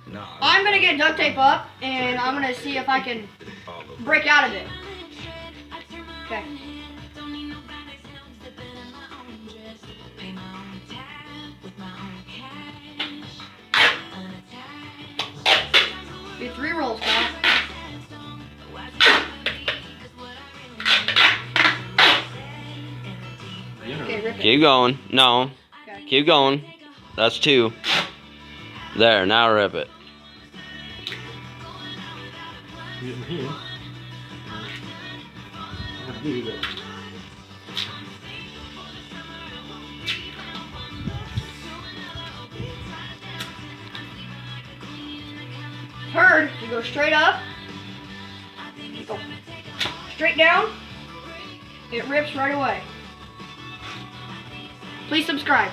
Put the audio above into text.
No. I'm gonna get duct tape up and I'm gonna see if I can break out of it. Okay. Do 3 rolls, guys. Okay, rip it. Keep going. No. Okay. Keep going. That's 2. There, now rip it. Heard, you go straight up, go straight down, it rips right away. Please subscribe.